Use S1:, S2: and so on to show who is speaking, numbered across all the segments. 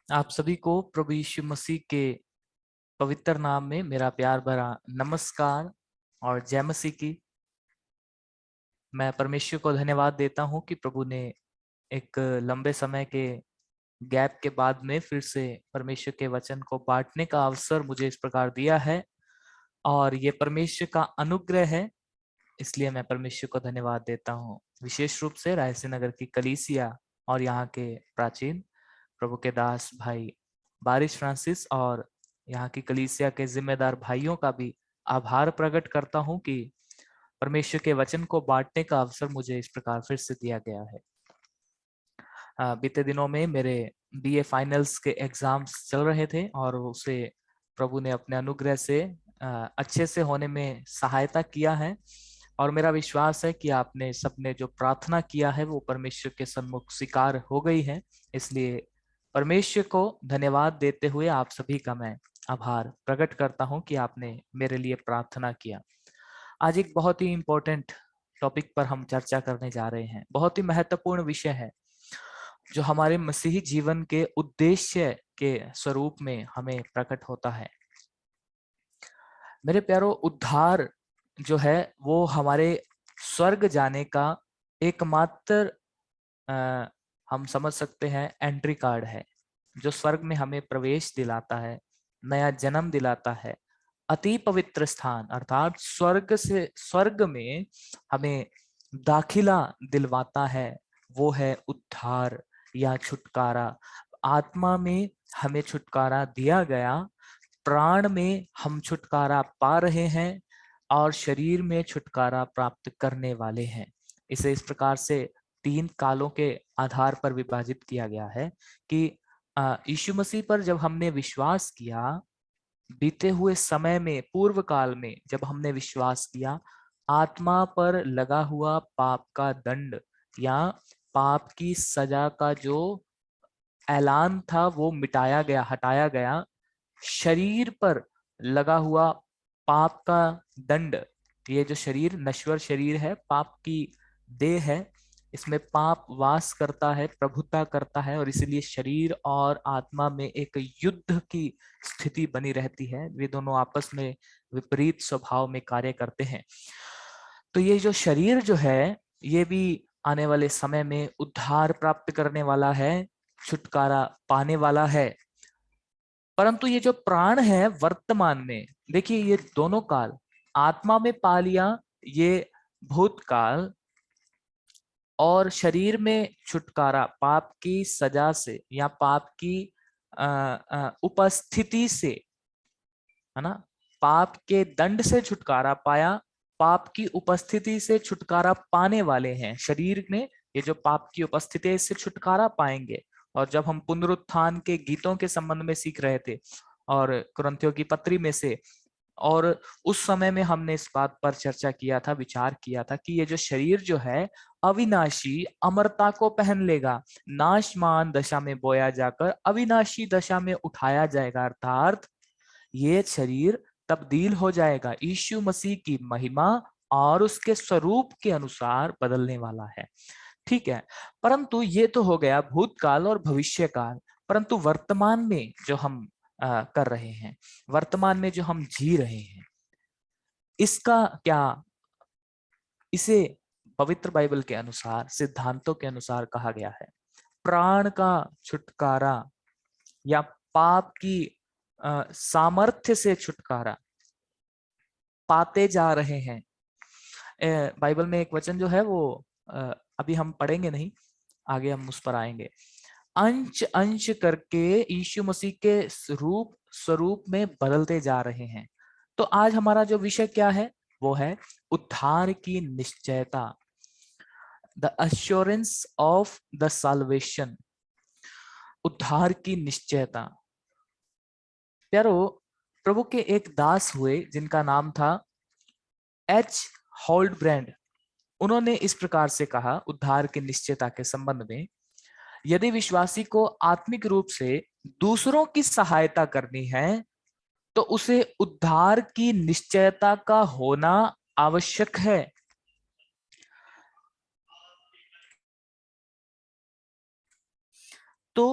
S1: आप सभी को प्रभु यीशु मसीह के पवित्र नाम में मेरा प्यार भरा नमस्कार और जय मसीह की। मैं परमेश्वर को धन्यवाद देता हूं कि प्रभु ने एक लंबे समय के गैप के बाद में फिर से परमेश्वर के वचन को बांटने का अवसर मुझे इस प्रकार दिया है और ये परमेश्वर का अनुग्रह है। इसलिए मैं परमेश्वर को धन्यवाद देता हूँ, विशेष रूप से रायसी नगर की कलीसिया और यहाँ के प्राचीन प्रभु के दास भाई बारिश फ्रांसिस और यहाँ की कलीसिया के जिम्मेदार भाइयों का भी आभार प्रकट करता हूँ कि परमेश्वर के वचन को बांटने का अवसर मुझे इस प्रकार फिर से दिया गया है। बीते दिनों में मेरे बीए फाइनल्स के एग्जाम्स चल रहे थे और उसे प्रभु ने अपने अनुग्रह से अच्छे से होने में सहायता किया है और मेरा विश्वास है कि आपने सबने जो प्रार्थना किया है वो परमेश्वर के सम्मुख स्वीकार हो गई है। इसलिए परमेश्वर को धन्यवाद देते हुए आप सभी का मैं आभार प्रकट करता हूं कि आपने मेरे लिए प्रार्थना किया। आज एक बहुत ही इम्पोर्टेंट टॉपिक पर हम चर्चा करने जा रहे हैं। बहुत ही महत्वपूर्ण विषय है जो हमारे मसीही जीवन के उद्देश्य के स्वरूप में हमें प्रकट होता है। मेरे प्यारो, उद्धार जो है वो हमारे स्वर्ग जाने का एकमात्र हम समझ सकते हैं एंट्री कार्ड है, जो स्वर्ग में हमें प्रवेश दिलाता है, नया जन्म दिलाता है, अति पवित्र स्थान अर्थात स्वर्ग में हमें दाखिला दिलवाता है। वो है उद्धार या छुटकारा। आत्मा में हमें छुटकारा दिया गया, प्राण में हम छुटकारा पा रहे हैं और शरीर में छुटकारा प्राप्त करने वाले हैं। इसे इस प्रकार से 3 कालों के आधार पर विभाजित किया गया है कि यीशु मसीह पर जब हमने विश्वास किया, बीते हुए समय में पूर्व काल में जब हमने विश्वास किया, आत्मा पर लगा हुआ पाप का दंड या पाप की सजा का जो ऐलान था वो मिटाया गया, हटाया गया। शरीर पर लगा हुआ पाप का दंड, ये जो शरीर नश्वर शरीर है, पाप की देह है, इसमें पाप वास करता है, प्रभुता करता है और इसलिए शरीर और आत्मा में एक युद्ध की स्थिति बनी रहती है। वे दोनों आपस में विपरीत स्वभाव में कार्य करते हैं। तो ये जो शरीर जो है ये भी आने वाले समय में उद्धार प्राप्त करने वाला है, छुटकारा पाने वाला है। परंतु ये जो प्राण है वर्तमान में, देखिए ये दोनों काल आत्मा में पा लिया, ये भूतकाल, और शरीर में छुटकारा पाप की सजा से या पाप की उपस्थिति से, है ना, पाप के दंड से छुटकारा पाया, पाप की उपस्थिति से छुटकारा पाने वाले हैं। शरीर में ये जो पाप की उपस्थिति है इससे छुटकारा पाएंगे। और जब हम पुनरुत्थान के गीतों के संबंध में सीख रहे थे और कुरिन्थियों की पत्री में से, और उस समय में हमने इस बात पर चर्चा किया था, विचार किया था कि ये जो शरीर जो है अविनाशी अमरता को पहन लेगा, नाशमान दशा में बोया जाकर अविनाशी दशा में उठाया जाएगा, अर्थात ये शरीर तब्दील हो जाएगा, यीशु मसीह की महिमा और उसके स्वरूप के अनुसार बदलने वाला है। ठीक है, परंतु ये तो हो गया भूतकाल और भविष्य काल। परंतु वर्तमान में जो हम कर रहे हैं, वर्तमान में जो हम जी रहे हैं, इसका क्या, इसे पवित्र बाइबल के अनुसार, सिद्धांतों के अनुसार कहा गया है प्राण का छुटकारा या पाप की सामर्थ्य से छुटकारा पाते जा रहे हैं। बाइबल में एक वचन जो है वो अभी हम पढ़ेंगे नहीं, आगे हम उस पर आएंगे। अंश अंश करके यीशु मसीह के स्वरूप में बदलते जा रहे हैं। तो आज हमारा जो विषय क्या है वो है उद्धार की निश्चयता, the assurance of the salvation, उद्धार की निश्चयता। प्यारो, प्रभु के एक दास हुए जिनका नाम था एच होल्डब्रैंड। उन्होंने इस प्रकार से कहा उद्धार की निश्चयता के संबंध में, यदि विश्वासी को आत्मिक रूप से दूसरों की सहायता करनी है तो उसे उद्धार की निश्चयता का होना आवश्यक है। तो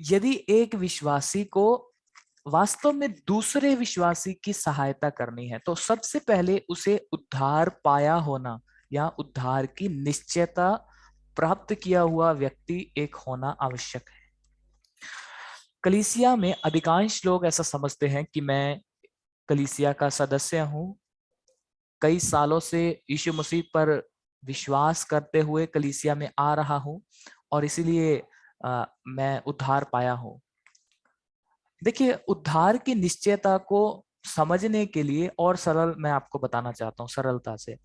S1: यदि एक विश्वासी को वास्तव में दूसरे विश्वासी की सहायता करनी है तो सबसे पहले उसे उद्धार पाया होना या उद्धार की निश्चयता प्राप्त किया हुआ व्यक्ति एक होना आवश्यक है। कलीसिया में अधिकांश लोग ऐसा समझते हैं कि मैं कलीसिया का सदस्य हूं, कई सालों से यीशु मसीह पर विश्वास करते हुए कलीसिया में आ रहा हूं और इसीलिए मैं उद्धार पाया हूं। देखिए, उद्धार की निश्चयता को समझने के लिए और सरल मैं आपको बताना चाहता हूँ सरलता से।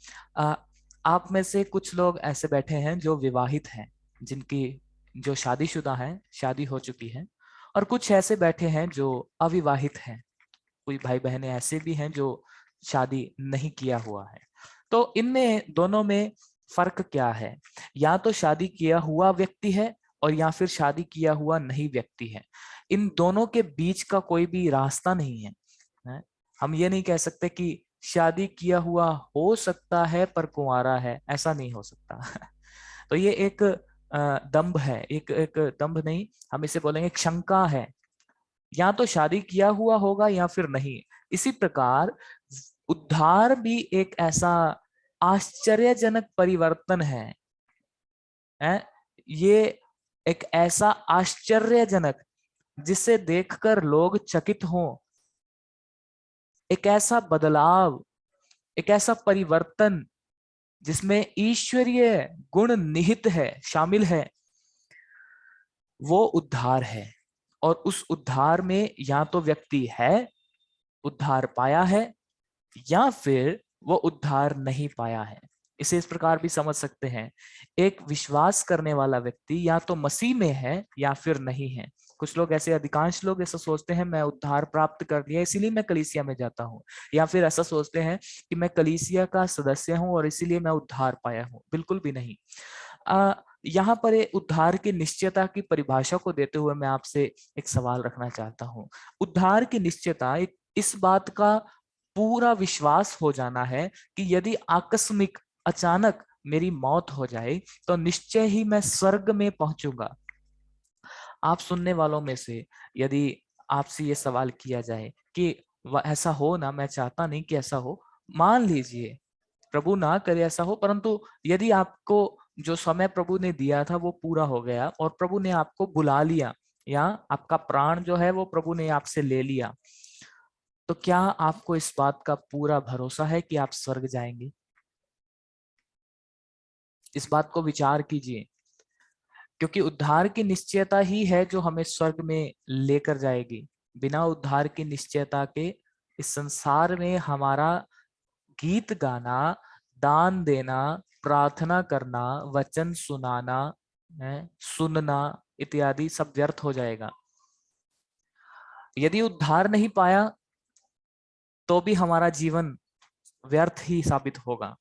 S1: आप में से कुछ लोग ऐसे बैठे हैं जो विवाहित हैं, जिनकी जो शादीशुदा हैं, शादी हो चुकी है, और कुछ ऐसे बैठे हैं जो अविवाहित हैं। कोई भाई बहनें ऐसे भी हैं जो शादी नहीं किया हुआ है। तो इनमें दोनों में फर्क क्या है? या तो शादी किया हुआ व्यक्ति है और या फिर शादी किया हुआ नहीं व्यक्ति है। इन दोनों के बीच का कोई भी रास्ता नहीं है। हम ये नहीं कह सकते कि शादी किया हुआ हो सकता है पर कुंवारा है, ऐसा नहीं हो सकता। तो ये एक दंभ है, एक एक दंभ नहीं, हम इसे बोलेंगे एक शंका है। या तो शादी किया हुआ होगा या फिर नहीं। इसी प्रकार उद्धार भी एक ऐसा आश्चर्यजनक परिवर्तन है। ये एक ऐसा आश्चर्यजनक जिसे देखकर लोग चकित हों, एक ऐसा बदलाव, एक ऐसा परिवर्तन जिसमें ईश्वरीय गुण निहित है, शामिल है, वो उद्धार है। और उस उद्धार में या तो व्यक्ति है, उद्धार पाया है, या फिर वो उद्धार नहीं पाया है। इसे इस प्रकार भी समझ सकते हैं, एक विश्वास करने वाला व्यक्ति या तो मसीह में है या फिर नहीं है। कुछ लोग ऐसे, अधिकांश लोग ऐसा सोचते हैं मैं उद्धार प्राप्त कर लिया इसीलिए मैं कलीसिया में जाता हूँ, या फिर ऐसा सोचते हैं कि मैं कलीसिया का सदस्य हूँ और इसीलिए मैं उद्धार पाया हूँ। बिल्कुल भी नहीं। यहाँ पर उद्धार की निश्चयता की परिभाषा को देते हुए मैं आपसे एक सवाल रखना चाहता हूँ। उद्धार की निश्चयता इस बात का पूरा विश्वास हो जाना है कि यदि आकस्मिक अचानक मेरी मौत हो जाए तो निश्चय ही मैं स्वर्ग में पहुंचूंगा। आप सुनने वालों में से यदि आपसे ये सवाल किया जाए कि ऐसा हो ना, मैं चाहता नहीं कि ऐसा हो, मान लीजिए प्रभु ना करे ऐसा हो, परंतु यदि आपको जो समय प्रभु ने दिया था वो पूरा हो गया और प्रभु ने आपको बुला लिया या आपका प्राण जो है वो प्रभु ने आपसे ले लिया, तो क्या आपको इस बात का पूरा भरोसा है कि आप स्वर्ग जाएंगे? इस बात को विचार कीजिए, क्योंकि उद्धार की निश्चयता ही है जो हमें स्वर्ग में लेकर जाएगी। बिना उद्धार की निश्चयता के इस संसार में हमारा गीत गाना, दान देना, प्रार्थना करना, वचन सुनाना, सुनना इत्यादि सब व्यर्थ हो जाएगा। यदि उद्धार नहीं पाया तो भी हमारा जीवन व्यर्थ ही साबित होगा।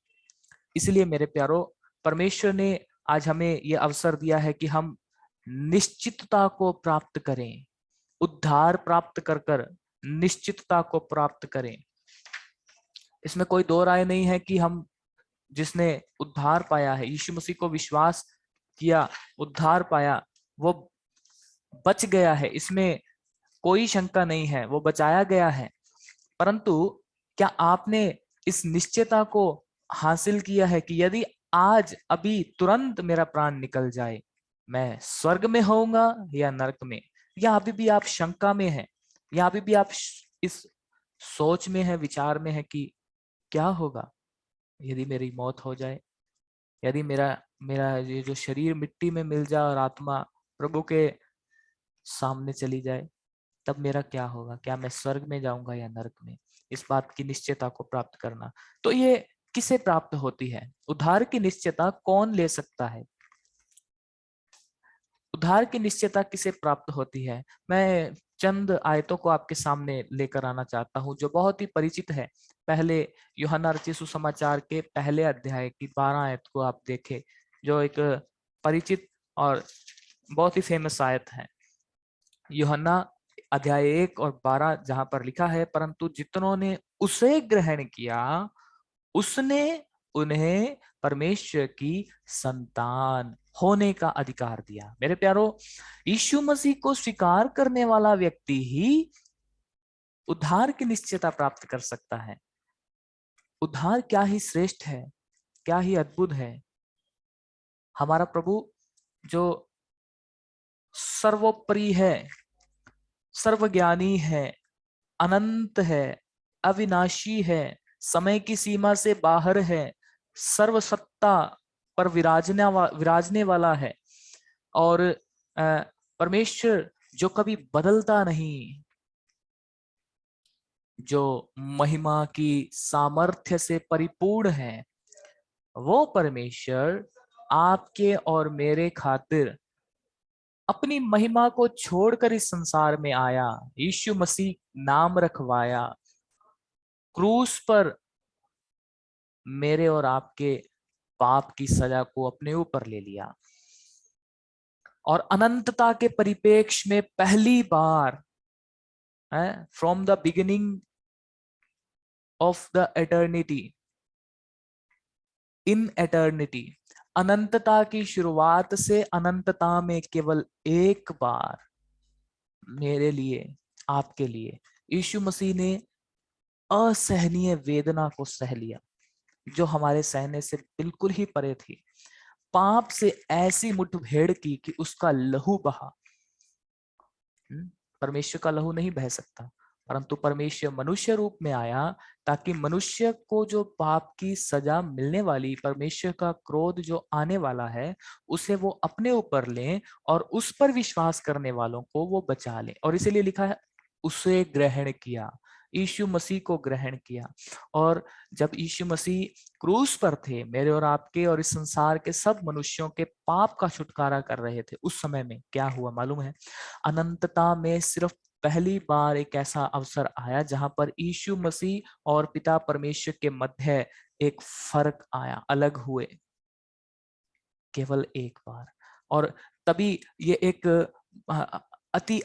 S1: इसलिए मेरे प्यारो, परमेश्वर ने आज हमें यह अवसर दिया है कि हम निश्चितता को प्राप्त करें, उद्धार प्राप्त कर कर निश्चितता को प्राप्त करें। इसमें कोई दो राय नहीं है कि हम, जिसने उद्धार पाया है, यीशु मसीह को विश्वास किया, उद्धार पाया, वो बच गया है, इसमें कोई शंका नहीं है, वो बचाया गया है। परंतु क्या आपने इस निश्चयता को हासिल किया है कि यदि आज अभी तुरंत मेरा प्राण निकल जाए, मैं स्वर्ग में होऊंगा या नरक में? या अभी भी आप शंका में हैं, या अभी भी आप इस सोच में है, विचार में है कि क्या होगा यदि मेरी मौत हो जाए, यदि मेरा मेरा ये जो शरीर मिट्टी में मिल जाए और आत्मा प्रभु के सामने चली जाए, तब मेरा क्या होगा? क्या मैं स्वर्ग में जाऊंगा या नरक में? इस बात की निश्चयता को प्राप्त करना, तो ये किसे प्राप्त होती है? उद्धार की निश्चयता कौन ले सकता है? उद्धार की निश्चयता किसे प्राप्त होती है? मैं चंद आयतों को आपके सामने लेकर आना चाहता हूं जो बहुत ही परिचित है। पहले यूहन्ना रचित सुसमाचार के पहले अध्याय की 12 आयत को आप देखें, जो एक परिचित और बहुत ही फेमस आयत है। यूहन्ना अध्याय 1 और 12 जहां पर लिखा है, परंतु जितनों ने उसे ग्रहण किया उसने उन्हें परमेश्वर की संतान होने का अधिकार दिया। मेरे प्यारो, यीशु मसीह को स्वीकार करने वाला व्यक्ति ही उद्धार की निश्चयता प्राप्त कर सकता है। उद्धार क्या ही श्रेष्ठ है, क्या ही अद्भुत है। हमारा प्रभु जो सर्वोपरि है, सर्वज्ञानी है, अनंत है, अविनाशी है, समय की सीमा से बाहर है, सर्वसत्ता पर विराजने वाला है, और परमेश्वर जो कभी बदलता नहीं, जो महिमा की सामर्थ्य से परिपूर्ण है, वो परमेश्वर आपके और मेरे खातिर अपनी महिमा को छोड़कर इस संसार में आया, यीशु मसीह नाम रखवाया, क्रूस पर मेरे और आपके पाप की सजा को अपने ऊपर ले लिया, और अनंतता के परिप्रेक्ष्य में पहली बार, from the beginning of the eternity, in eternity, अनंतता की शुरुआत से अनंतता में केवल एक बार मेरे लिए, आपके लिए यीशु मसीह ने असहनीय वेदना को सह लिया, जो हमारे सहने से बिल्कुल ही परे थी। पाप से ऐसी मुठभेड़ की कि उसका लहू बहा। परमेश्वर का लहू नहीं बह सकता, परंतु परमेश्वर मनुष्य रूप में आया ताकि मनुष्य को जो पाप की सजा मिलने वाली, परमेश्वर का क्रोध जो आने वाला है, उसे वो अपने ऊपर ले और उस पर विश्वास करने वालों को वो बचा ले। और इसीलिए लिखा है उसे ग्रहण किया, यीशु मसीह को ग्रहण किया। और जब यीशु मसीह क्रूस पर थे, मेरे और आपके और इस संसार के सब मनुष्यों के पाप का छुटकारा कर रहे थे, उस समय में क्या हुआ मालूम है? अनंतता में सिर्फ पहली बार एक ऐसा अवसर आया जहां पर यीशु मसीह और पिता परमेश्वर के मध्य एक फर्क आया, अलग हुए, केवल एक बार। और तभी ये एक अति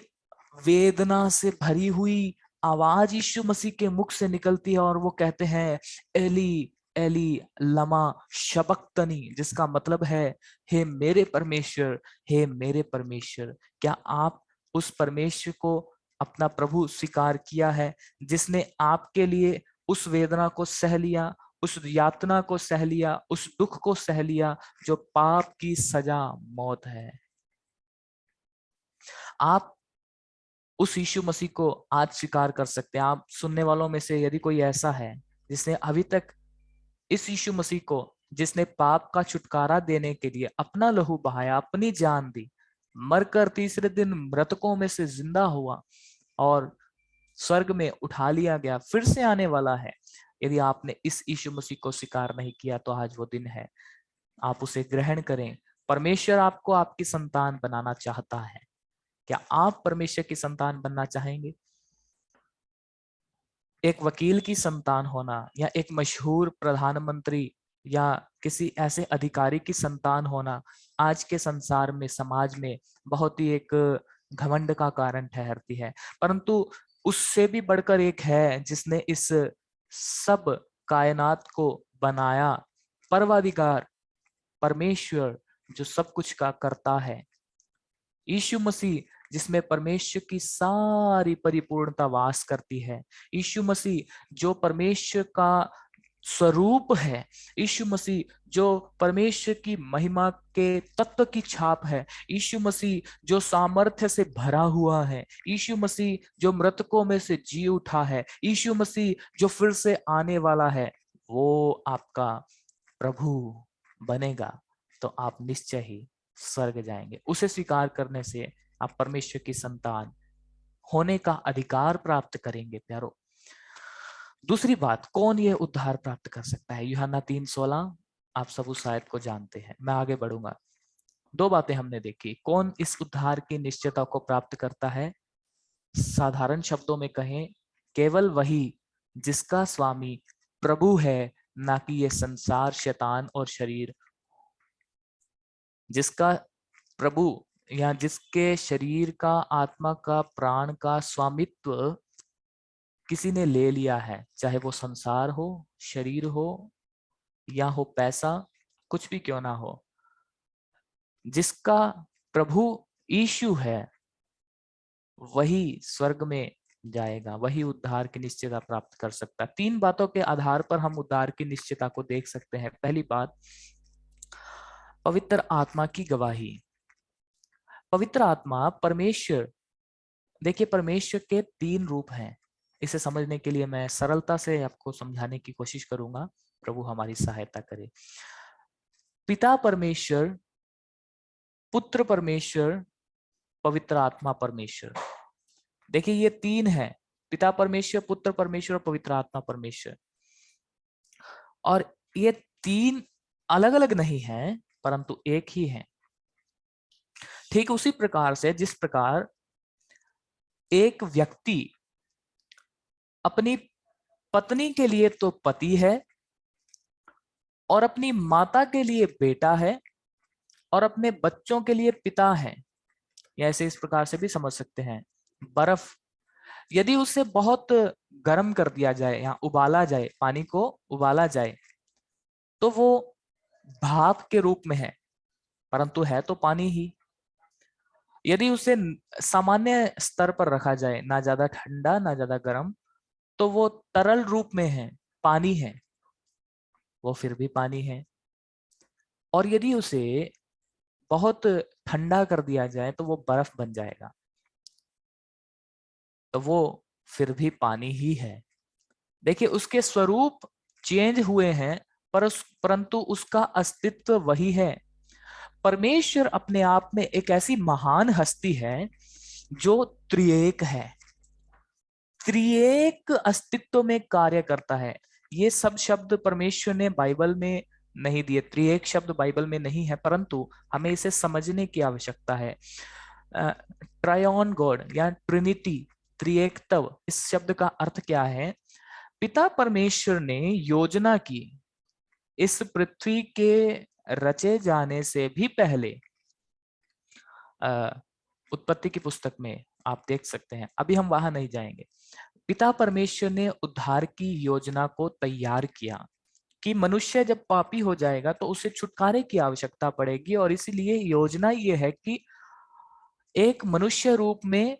S1: वेदना से भरी हुई आवाज यीशु मसीह के मुख से निकलती है, और वो कहते हैं एली एली लमा शबक्तनी, जिसका मतलब है हे मेरे परमेश्वर, हे मेरे परमेश्वर। क्या आप उस परमेश्वर को अपना प्रभु स्वीकार किया है, जिसने आपके लिए उस वेदना को सह लिया, उस यातना को सह लिया, उस दुख को सह लिया जो पाप की सजा मौत है? आप उस यीशु मसीह को आज स्वीकार कर सकते हैं। आप सुनने वालों में से यदि कोई ऐसा है जिसने अभी तक इस यीशु मसीह को, जिसने पाप का छुटकारा देने के लिए अपना लहू बहाया, अपनी जान दी, मरकर तीसरे दिन मृतकों में से जिंदा हुआ और स्वर्ग में उठा लिया गया, फिर से आने वाला है, यदि आपने इस यीशु मसीह को स्वीकार नहीं किया तो आज वो दिन है, आप उसे ग्रहण करें। परमेश्वर आपको आपकी संतान बनाना चाहता है। क्या आप परमेश्वर की संतान बनना चाहेंगे? एक वकील की संतान होना, या एक मशहूर प्रधानमंत्री या किसी ऐसे अधिकारी की संतान होना आज के संसार में, समाज में बहुत ही एक घमंड का कारण ठहरती है। परंतु उससे भी बढ़कर एक है जिसने इस सब कायनात को बनाया, परवादिगार परमेश्वर जो सब कुछ का करता है, यीशु मसीह जिसमें परमेश्वर की सारी परिपूर्णता वास करती है, यीशु मसीह जो परमेश्वर का स्वरूप है, यीशु मसीह जो परमेश्वर की महिमा के तत्व की छाप है, यीशु मसीह जो सामर्थ्य से भरा हुआ है, यीशु मसीह जो मृतकों में से जी उठा है, यीशु मसीह जो फिर से आने वाला है, वो आपका प्रभु बनेगा, तो आप निश्चय ही स्वर्ग जाएंगे। उसे स्वीकार करने से आप परमेश्वर की संतान होने का अधिकार प्राप्त करेंगे प्यारो। दूसरी बात, कौन ये उद्धार प्राप्त कर सकता है? यूहन्ना 3:16 आप सब उस आयत को जानते हैं, मैं आगे बढ़ूंगा। दो बातें हमने देखी, कौन इस उद्धार की निश्चयता को प्राप्त करता है? साधारण शब्दों में कहें, केवल वही जिसका स्वामी प्रभु है, ना कि ये संसार, शैतान और शरीर। जिसका प्रभु या जिसके शरीर का, आत्मा का, प्राण का स्वामित्व किसी ने ले लिया है, चाहे वो संसार हो, शरीर हो, या हो पैसा, कुछ भी क्यों ना हो, जिसका प्रभु यीशु है वही स्वर्ग में जाएगा, वही उद्धार की निश्चयता प्राप्त कर सकता है। 3 बातों के आधार पर हम उद्धार की निश्चयता को देख सकते हैं। पहली बात, पवित्र आत्मा की गवाही। पवित्र आत्मा परमेश्वर, देखिए परमेश्वर के 3 रूप हैं। इसे समझने के लिए मैं सरलता से आपको समझाने की कोशिश करूंगा, प्रभु हमारी सहायता करे। पिता परमेश्वर, पुत्र परमेश्वर, पवित्र आत्मा परमेश्वर। देखिए ये 3 है, पिता परमेश्वर, पुत्र परमेश्वर और पवित्र आत्मा परमेश्वर। और ये 3 अलग अलग नहीं है परंतु एक ही है। ठीक उसी प्रकार से जिस प्रकार एक व्यक्ति अपनी पत्नी के लिए तो पति है और अपनी माता के लिए बेटा है और अपने बच्चों के लिए पिता है, या ऐसे इस प्रकार से भी समझ सकते हैं। बर्फ यदि उसे बहुत गर्म कर दिया जाए या उबाला जाए, पानी को उबाला जाए, तो वो भाप के रूप में है परंतु है तो पानी ही। यदि उसे सामान्य स्तर पर रखा जाए, ना ज्यादा ठंडा ना ज्यादा गर्म, तो वो तरल रूप में है, पानी है, वो फिर भी पानी है। और यदि उसे बहुत ठंडा कर दिया जाए तो वो बर्फ बन जाएगा, तो वो फिर भी पानी ही है। देखिए उसके स्वरूप चेंज हुए हैं परंतु उसका अस्तित्व वही है। परमेश्वर अपने आप में एक ऐसी महान हस्ती है जो त्रिएक है, त्रिएक अस्तित्व में कार्य करता है। ये सब शब्द परमेश्वर ने बाइबल में नहीं दिए, त्रिएक शब्द बाइबल में नहीं है, परंतु हमें इसे समझने की आवश्यकता है। ट्रायन गॉड या ट्रिनिटी, त्रिएकत्व, इस शब्द का अर्थ क्या है? पिता परमेश्वर ने योजना की, इस पृथ्वी के रचे जाने से भी पहले, उत्पत्ति की पुस्तक में आप देख सकते हैं, अभी हम वहां नहीं जाएंगे। पिता परमेश्वर ने उद्धार की योजना को तैयार किया कि मनुष्य जब पापी हो जाएगा तो उसे छुटकारे की आवश्यकता पड़ेगी, और इसीलिए योजना ये है कि एक मनुष्य रूप में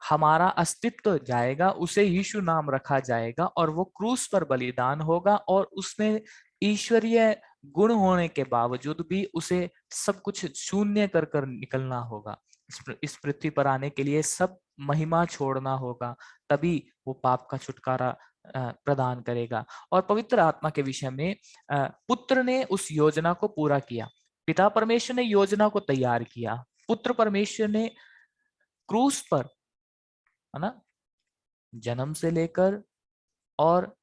S1: हमारा अस्तित्व जाएगा, उसे यीशु नाम रखा जाएगा और वो क्रूस पर बलिदान होगा, और उसमें ईश्वरीय गुण होने के बावजूद भी उसे सब कुछ शून्य कर कर निकलना होगा। इस पृथ्वी पर आने के लिए सब महिमा छोड़ना होगा, तभी वो पाप का छुटकारा प्रदान करेगा। और पवित्र आत्मा के विषय में पुत्र ने उस योजना को पूरा किया। पिता परमेश्वर ने योजना को तैयार किया, पुत्र परमेश्वर ने क्रूस पर, है ना, जन्म से लेकर और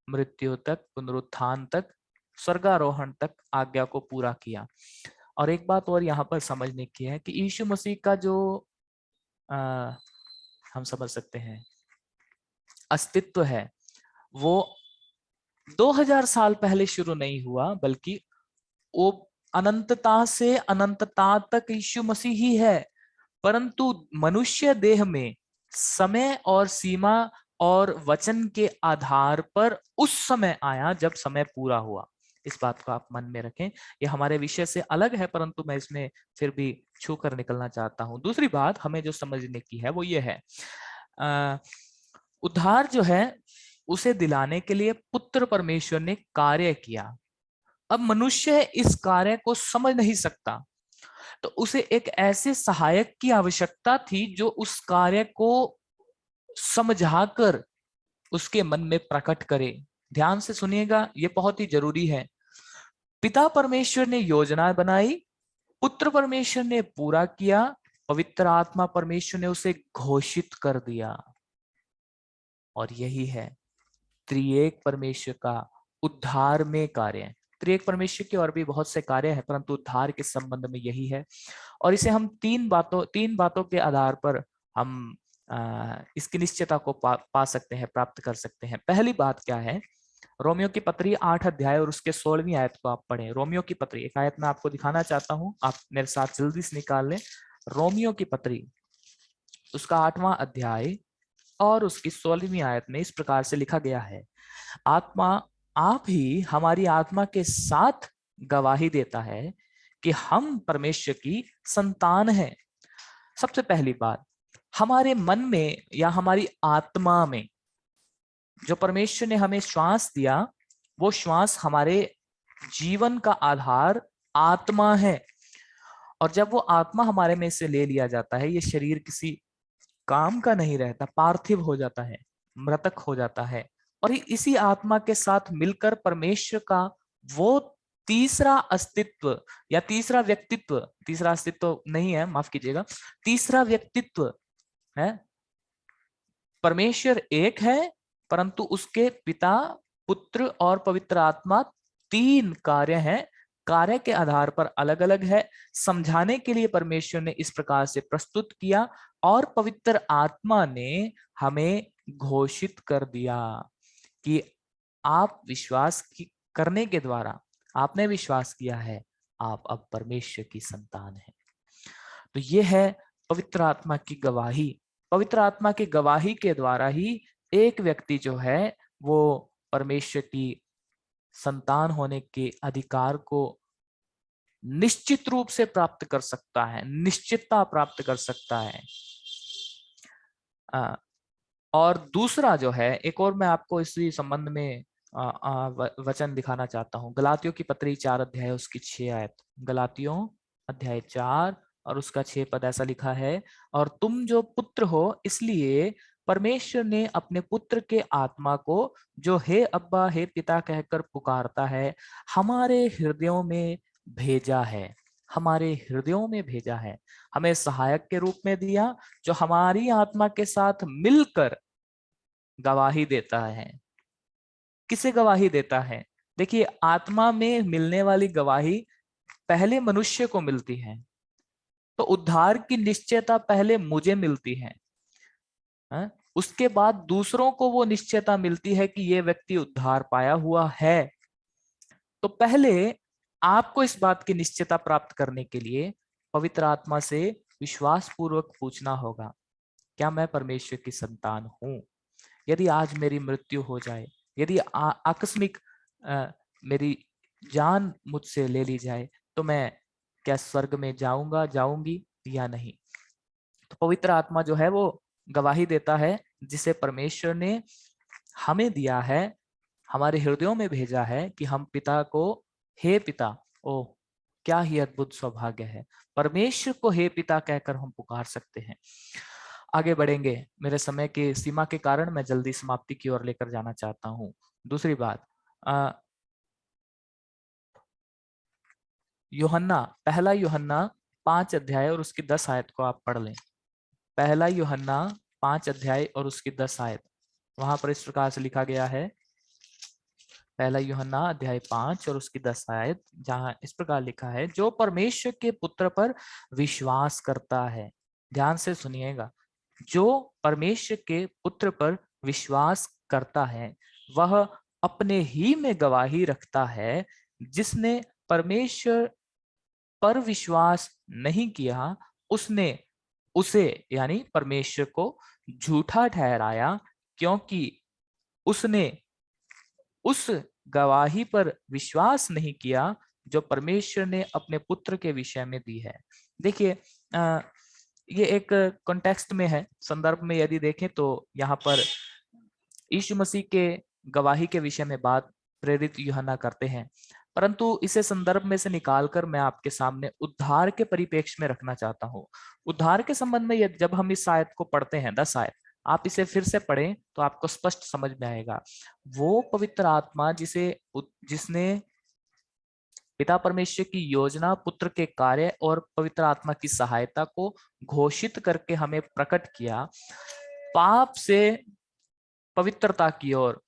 S1: मृत्यु तक, पुनरुत्थान तक, स्वर्गारोहण तक आज्ञा को पूरा किया। और एक बात और यहाँ पर समझने की है कि यीशु मसीह का जो हम समझ सकते हैं अस्तित्व है, वो 2000 साल पहले शुरू नहीं हुआ, बल्कि वो अनंतता से अनंतता तक यीशु मसीह ही है, परंतु मनुष्य देह में समय और सीमा और वचन के आधार पर उस समय आया जब समय पूरा हुआ। इस बात को आप मन में रखें। ये हमारे विषय से अलग है परंतु मैं इसमें फिर भी छू कर निकलना चाहता हूं। दूसरी बात हमें जो समझने की है वो ये है, उद्धार जो है उसे दिलाने के लिए पुत्र परमेश्वर ने कार्य किया। अब मनुष्य इस कार्य को समझ नहीं सकता, तो उसे एक ऐसे सहायक की आवश्यकता थी जो उस कार्य को समझाकर उसके मन में प्रकट करे। ध्यान से सुनिएगा, यह बहुत ही जरूरी है। पिता परमेश्वर ने योजना बनाई, पुत्र परमेश्वर ने पूरा किया, पवित्र आत्मा परमेश्वर ने उसे घोषित कर दिया। और यही है त्रिएक परमेश्वर का उद्धार में कार्य। त्रिएक परमेश्वर के और भी बहुत से कार्य हैं परंतु उद्धार के संबंध में यही है। और इसे हम तीन बातों के आधार पर हम इसकी निश्चयता को पा सकते हैं, प्राप्त कर सकते हैं। पहली बात क्या है? रोमियो की पत्री 8 अध्याय और उसके 16वीं आयत को आप पढ़ें। रोमियो की पत्री, एक आयत मैं आपको दिखाना चाहता हूं, आप मेरे साथ जल्दी से निकाल लें। रोमियो की पत्री उसका 8वां अध्याय और उसकी 16वीं आयत में इस प्रकार से लिखा गया है, आत्मा आप ही हमारी आत्मा के साथ गवाही देता है कि हम परमेश्वर की संतान हैं। सबसे पहली बात, हमारे मन में या हमारी आत्मा में जो परमेश्वर ने हमें श्वास दिया, वो श्वास हमारे जीवन का आधार आत्मा है। और जब वो आत्मा हमारे में से ले लिया जाता है, ये शरीर किसी काम का नहीं रहता, पार्थिव हो जाता है, मृतक हो जाता है। और इसी आत्मा के साथ मिलकर परमेश्वर का वो तीसरा अस्तित्व या तीसरा व्यक्तित्व, तीसरा अस्तित्व नहीं है, माफ कीजिएगा, तीसरा व्यक्तित्व है। परमेश्वर एक है, परंतु उसके पिता, पुत्र और पवित्र आत्मा तीन कार्य हैं। कार्य के आधार पर अलग अलग है। समझाने के लिए परमेश्वर ने इस प्रकार से प्रस्तुत किया और पवित्र आत्मा ने हमें घोषित कर दिया कि आप विश्वास करने के द्वारा, आपने विश्वास किया है, आप अब परमेश्वर की संतान हैं। तो ये है पवित्र आत्मा की गवाही। पवित्र आत्मा की गवाही के द्वारा ही एक व्यक्ति जो है वो परमेश्वर की संतान होने के अधिकार को निश्चित रूप से प्राप्त कर सकता है, निश्चितता प्राप्त कर सकता है। और दूसरा जो है, एक और मैं आपको इसी संबंध में वचन दिखाना चाहता हूँ। गलातियों की पत्री 4 अध्याय उसकी 6 आयत। गलातियों अध्याय 4 और उसका 6 पद ऐसा लिखा है, और तुम जो पुत्र हो इसलिए परमेश्वर ने अपने पुत्र के आत्मा को, जो हे अब्बा हे पिता कहकर पुकारता है, हमारे हृदयों में भेजा है। हमारे हृदयों में भेजा है, हमें सहायक के रूप में दिया, जो हमारी आत्मा के साथ मिलकर गवाही देता है। किसे गवाही देता है? देखिए, आत्मा में मिलने वाली गवाही पहले मनुष्य को मिलती है, तो उद्धार की निश्चयता पहले मुझे मिलती है, उसके बाद दूसरों को वो निश्चयता मिलती है कि ये व्यक्ति उद्धार पाया हुआ है। तो पहले आपको इस बात की निश्चयता प्राप्त करने के लिए पवित्र आत्मा से विश्वास पूर्वक पूछना होगा, क्या मैं परमेश्वर की संतान हूं? यदि आज मेरी मृत्यु हो जाए, यदि आकस्मिक मेरी जान मुझसे ले ली जाए, तो मैं क्या स्वर्ग में जाऊंगा, जाऊंगी या नहीं? तो पवित्र आत्मा जो है वो गवाही देता है, जिसे परमेश्वर ने हमें दिया है, हमारे हृदयों में भेजा है कि हम पिता को हे पिता, ओ क्या ही अद्भुत सौभाग्य है, परमेश्वर को हे पिता कहकर हम पुकार सकते हैं। आगे बढ़ेंगे, मेरे समय के सीमा के कारण मैं जल्दी समाप्ति की ओर लेकर जाना चाहता हूं। दूसरी बात, यूहन्ना, पहला यूहन्ना 5 अध्याय और उसकी 10 आयत को आप पढ़ लें। पहला यूहन्ना 5 अध्याय और उसकी 10 आयत, वहां पर इस प्रकार से लिखा गया है। पहला यूहन्ना अध्याय 5 और उसकी 10 आयत, जहां इस प्रकार लिखा है, जो परमेश्वर के पुत्र पर विश्वास करता है, ध्यान से सुनिएगा, जो परमेश्वर के पुत्र पर विश्वास करता है वह अपने ही में गवाही रखता है। जिसने परमेश्वर पर विश्वास नहीं किया, उसने उसे यानी परमेश्वर को झूठा ठहराया, क्योंकि उसने उस गवाही पर विश्वास नहीं किया जो परमेश्वर ने अपने पुत्र के विषय में दी है। देखिए, ये एक कॉन्टेक्स्ट में है, संदर्भ में यदि देखें तो यहाँ पर यीशु मसीह के गवाही के विषय में बात प्रेरित यूहन्ना करते हैं, परंतु इसे संदर्भ में से निकालकर मैं आपके सामने उद्धार के परिप्रेक्ष्य में रखना चाहता हूँ। उद्धार के संबंध में जब हम इस आयत को पढ़ते हैं, 10 आयत, आप इसे फिर से पढ़ें तो आपको स्पष्ट समझ में आएगा। वो पवित्र आत्मा जिसने पिता परमेश्वर की योजना, पुत्र के कार्य और पवित्र आत्मा की सहायता को घोषित करके हमें प्रकट किया, पाप से पवित्रता की ओर,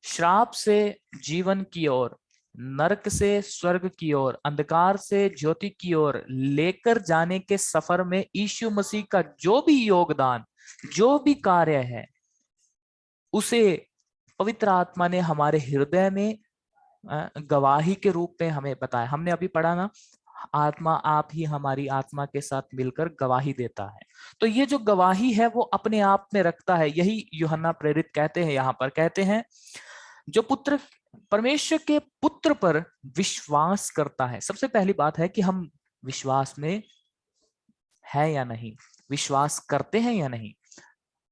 S1: श्राप से जीवन की ओर, नरक से स्वर्ग की ओर, अंधकार से ज्योति की ओर लेकर जाने के सफर में यीशु मसीह का जो भी योगदान, जो भी कार्य है, उसे पवित्र आत्मा ने हमारे हृदय में गवाही के रूप में हमें बताया। हमने अभी पढ़ा ना, आत्मा आप ही हमारी आत्मा के साथ मिलकर गवाही देता है। तो ये जो गवाही है वो अपने आप में रखता है। यही यूहन्ना प्रेरित कहते हैं, यहाँ पर कहते हैं, जो पुत्र परमेश्वर के पुत्र पर विश्वास करता है। सबसे पहली बात है कि हम विश्वास में है या नहीं, विश्वास करते हैं या नहीं।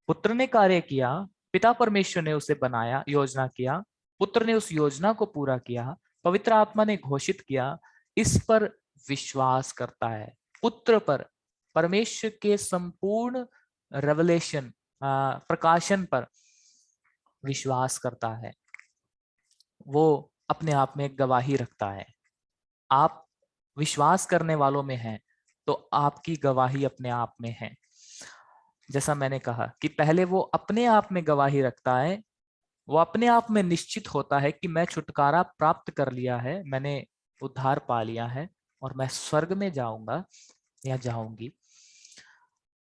S1: पुत्र ने कार्य किया, पिता परमेश्वर ने उसे बनाया, योजना किया, पुत्र ने उस योजना को पूरा किया, पवित्र आत्मा ने घोषित किया, इस पर विश्वास करता है। पुत्र पर, परमेश्वर के संपूर्ण रेवलेशन, प्रकाशन पर विश्वास करता है। वो अपने आप में गवाही रखता है। आप विश्वास करने वालों में हैं तो आपकी गवाही अपने आप में है। जैसा मैंने कहा कि पहले वो अपने आप में गवाही रखता है, वो अपने आप में निश्चित होता है कि मैं छुटकारा प्राप्त कर लिया है, मैंने उद्धार पा लिया है और मैं स्वर्ग में जाऊंगा या जाऊंगी।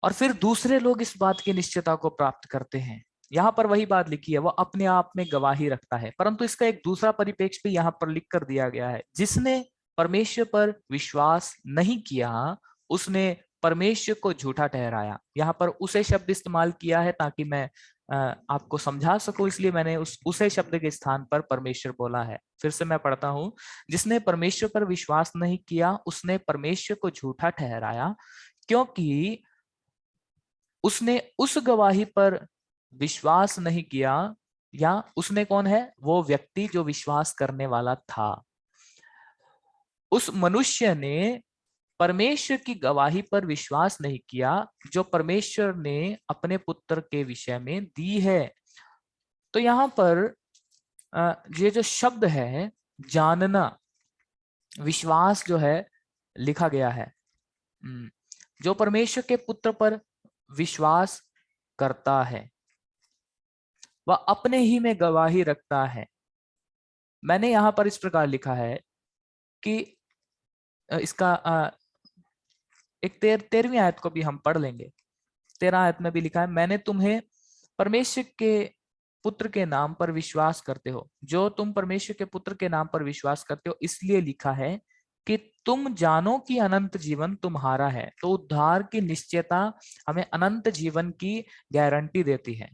S1: और फिर दूसरे लोग इस बात की निश्चयता को प्राप्त करते हैं। यहाँ पर वही बात लिखी है, वो अपने आप में गवाही रखता है, परंतु इसका एक दूसरा परिप्रेक्ष्य भी यहाँ पर लिख कर दिया गया है। जिसने परमेश्वर पर विश्वास नहीं किया उसने परमेश्वर को झूठा ठहराया। यहाँ पर उसे शब्द इस्तेमाल किया है ताकि मैं आपको समझा सकूं, इसलिए मैंने उसे शब्द के स्थान पर परमेश्वर बोला है। फिर से मैं पढ़ता हूं, जिसने परमेश्वर पर विश्वास नहीं किया उसने परमेश्वर को झूठा ठहराया, क्योंकि उसने उस गवाही पर विश्वास नहीं किया। या उसने कौन है? वो व्यक्ति जो विश्वास करने वाला था। उस मनुष्य ने परमेश्वर की गवाही पर विश्वास नहीं किया जो परमेश्वर ने अपने पुत्र के विषय में दी है। तो यहाँ पर ये जो शब्द है जानना, विश्वास जो है लिखा गया है, जो परमेश्वर के पुत्र पर विश्वास करता है वह अपने ही में गवाही रखता है। मैंने यहां पर इस प्रकार लिखा है कि इसका एक 13वीं आयत को भी हम पढ़ लेंगे। 13 आयत में भी लिखा है, मैंने तुम्हें परमेश्वर के पुत्र के नाम पर विश्वास करते हो, जो तुम परमेश्वर के पुत्र के नाम पर विश्वास करते हो इसलिए लिखा है कि तुम जानो कि अनंत जीवन तुम्हारा है। तो उद्धार की निश्चयता हमें अनंत जीवन की गारंटी देती है।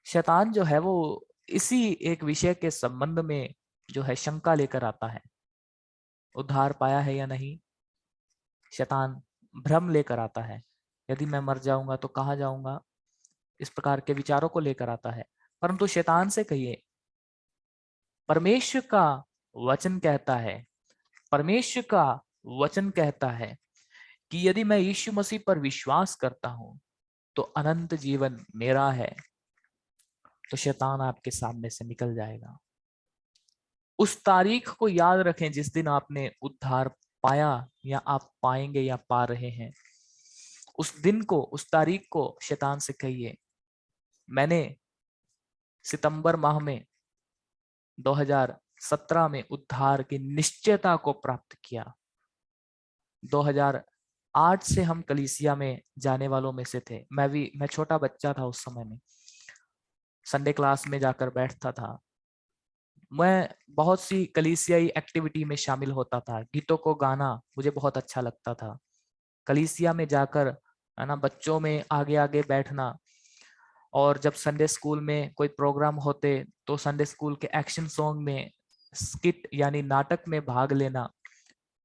S1: शैतान जो है वो इसी एक विषय के संबंध में जो है शंका लेकर आता है, उद्धार पाया है या नहीं। शैतान भ्रम लेकर आता है, यदि मैं मर जाऊंगा तो कहाँ जाऊंगा, इस प्रकार के विचारों को लेकर आता है। परंतु शैतान से कहिए, परमेश्वर का वचन कहता है, परमेश्वर का वचन कहता है कि यदि मैं यीशु मसीह पर विश्वास करता हूं तो अनंत जीवन मेरा है। तो शैतान आपके सामने से निकल जाएगा। उस तारीख को याद रखें जिस दिन आपने उद्धार पाया या आप पाएंगे या पा रहे हैं। उस दिन को, उस तारीख को शैतान से कहिए, मैंने सितंबर माह में 2017 में उद्धार की निश्चयता को प्राप्त किया। 2008 से हम कलीसिया में जाने वालों में से थे। मैं छोटा बच्चा था उस समय में, संडे क्लास में जाकर बैठता था। मैं बहुत सी कलीसियाई एक्टिविटी में शामिल होता था, गीतों को गाना मुझे बहुत अच्छा लगता था। कलीसिया में जाकर है ना, बच्चों में आगे आगे बैठना, और जब संडे स्कूल में कोई प्रोग्राम होते तो संडे स्कूल के एक्शन सॉन्ग में स्किट यानी नाटक में भाग लेना,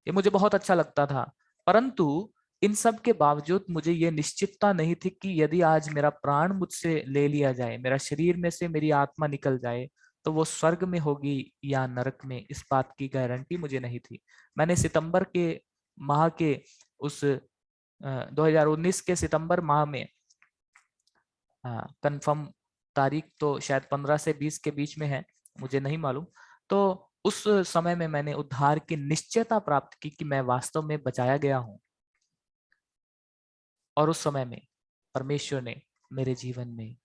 S1: ये मुझे बहुत अच्छा लगता था। परंतु इन सब के बावजूद मुझे ये निश्चितता नहीं थी कि यदि आज मेरा प्राण मुझसे ले लिया जाए, मेरा शरीर में से मेरी आत्मा निकल जाए, तो वो स्वर्ग में होगी या नरक में, इस बात की गारंटी मुझे नहीं थी। मैंने सितंबर के माह के उस 2019 के सितंबर माह में, कंफर्म तारीख तो शायद 15 से 20 के बीच में है, मुझे नहीं मालूम। तो उस समय में मैंने उद्धार की निश्चयता प्राप्त की कि मैं वास्तव में बचाया गया हूं। और उस समय में परमेश्वर ने मेरे जीवन में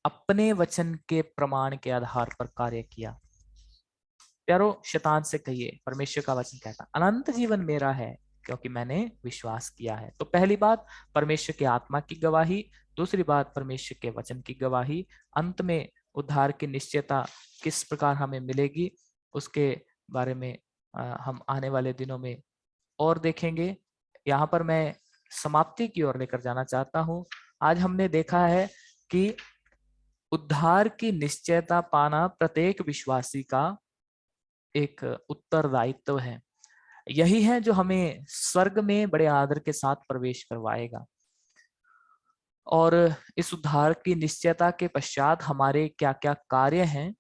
S1: अपने वचन के प्रमाण के आधार पर कार्य किया। प्यारो, शैतान से कहिए, परमेश्वर का वचन कहता अनंत जीवन मेरा है क्योंकि मैंने विश्वास किया है। तो पहली बात परमेश्वर के आत्मा की गवाही, दूसरी बात परमेश्वर के वचन की गवाही, अंत में उद्धार की निश्चयता किस प्रकार हमें मिलेगी उसके बारे में हम आने वाले दिनों में और देखेंगे। यहाँ पर मैं समाप्ति की ओर लेकर जाना चाहता हूँ। आज हमने देखा है कि उद्धार की निश्चयता पाना प्रत्येक विश्वासी का एक उत्तरदायित्व है। यही है जो हमें स्वर्ग में बड़े आदर के साथ प्रवेश करवाएगा। और इस उद्धार की निश्चयता के पश्चात हमारे क्या क्या कार्य हैं,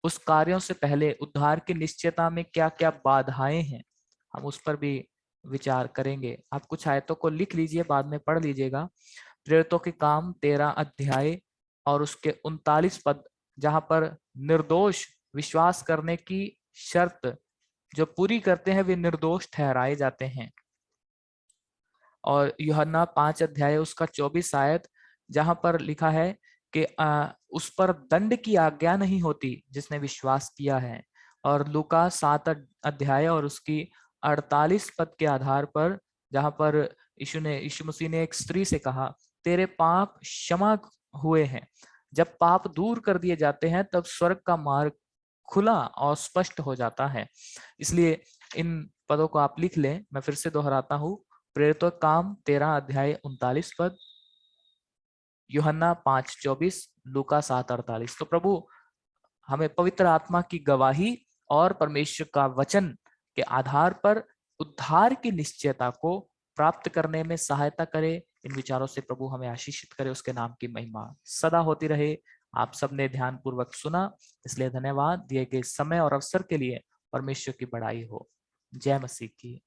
S1: उस कार्यों से पहले उद्धार की निश्चयता में क्या क्या बाधाएं हैं, हम उस पर भी विचार करेंगे। आप कुछ आयतों को लिख लीजिए, बाद में पढ़ लीजिएगा। प्रेरितों के काम 13 अध्याय और उसके 39 पद, जहां पर निर्दोष विश्वास करने की शर्त जो पूरी करते हैं वे निर्दोष ठहराए जाते हैं। और यूहन्ना 5 अध्याय उसका 24 आयत, जहां पर लिखा है कि उस पर दंड की आज्ञा नहीं होती जिसने विश्वास किया है। और लूका 7 अध्याय और उसकी 48 पद के आधार पर, जहां पर यीशु मसीह ने एक स्त्री से कहा, तेरे पाप क्षमा हुए हैं। जब पाप दूर कर दिए जाते हैं तब स्वर्ग का मार्ग खुला और स्पष्ट हो जाता है। इसलिए इन पदों को आप लिख लें। मैं फिर से दोहराता हूँ, प्रेरितों के काम 13 अध्याय 39 पद, यूहन्ना 5:24, लूका 7:48। तो प्रभु हमें पवित्र आत्मा की गवाही और परमेश्वर का वचन के आधार पर उद्धार की निश्चयता को प्राप्त करने में सहायता करे। इन विचारों से प्रभु हमें आशीषित करे। उसके नाम की महिमा सदा होती रहे। आप सबने ध्यान पूर्वक सुना, इसलिए धन्यवाद। दिए गए समय और अवसर के लिए परमेश्वर की बड़ाई हो। जय मसीह की।